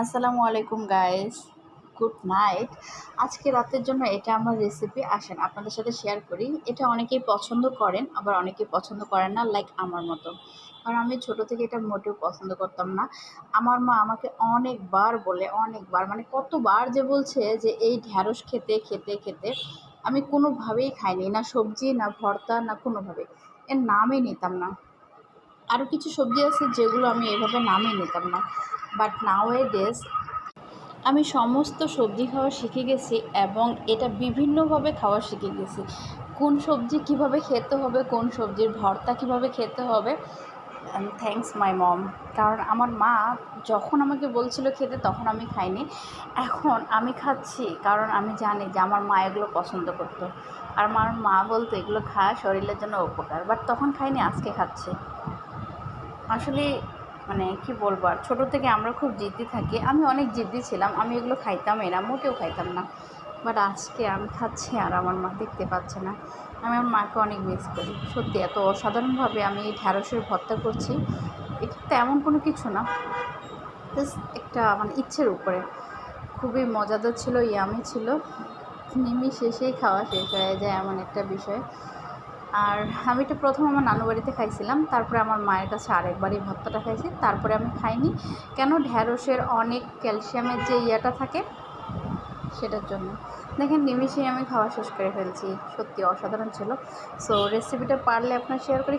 আসসালামু আলাইকুম guys, good night. আজকে রাতের জন্য এটা আমার রেসিপি। আসেন আপনাদের সাথে শেয়ার করি। এটা অনেকেই পছন্দ করেন, আবার অনেকেই পছন্দ করেন না, লাইক আমার মতো। কারণ আমি ছোট থেকে এটা মোটেও পছন্দ করতাম না। আমার মা আমাকে অনেকবার বলে, অনেকবার মানে কতবার যে বলছে যে এই ঢ্যাঁড়স খেতে খেতে খেতে আমি কোনোভাবেই খাইনি, না সবজি না ভর্তা না কোনোভাবে এর নামই নিতাম না। আরও কিছু সবজি আছে যেগুলো আমি এভাবে নামই নিতাম না, বাট নাও এ ডেজ আমি সমস্ত সবজি খাওয়া শিখে গেছি এবং এটা বিভিন্নভাবে খাওয়া শিখে গেছি। কোন সবজি কিভাবে খেতে হবে, কোন সবজির ভর্তা কিভাবে খেতে হবে। থ্যাঙ্কস মাই মম। কারণ আমার মা যখন আমাকে বলছিল খেতে তখন আমি খাইনি। এখন আমি খাচ্ছি কারণ আমি জানি যে আমার মা এগুলো পছন্দ করতো। আর আমার মা বলতো এগুলো খা, শরীরের জন্য উপকার। বাট তখন খাইনি, আজকে খাচ্ছি। আসলে মানে কি বলবো, আর ছোটো থেকে আমরা খুব জিদ্দি থাকি। আমি অনেক জিদ্দি ছিলাম, আমি এগুলো খাইতামই না, মোটেও খাইতাম না। বাট আজকে আমি খাচ্ছি আর আমার মা দেখতে পাচ্ছে না। আমি আমার মাকে অনেক মিস করি সত্যি। এত অসাধারণভাবে আমি এই ঢ্যাঁড়সের ভর্তা করছি, এটা তেমন কোনো কিছু না, জাস্ট একটা মানে ইচ্ছের উপরে। খুবই মজাদার ছিল, ইয়ামি ছিল। নিমিষেই খাওয়া শেষ হয়ে যায় এমন একটা বিষয়। আর আমি এটা প্রথম আমার নানু বাড়িতে খাইছিলাম, তারপরে আমার মায়ের কাছে আরেকবারই ভর্তাটা খাইছি, তারপরে আমি খাইনি। কেন? ঢ্যাঁড়সের অনেক ক্যালসিয়ামের যে ইয়েটা থাকে সেটার জন্য। দেখেন নিমিষেই আমি খাওয়া শেষ করে ফেলছি, সত্যি অসাধারণ ছিল। সো রেসিপিটা পারলে আপনার শেয়ার করি।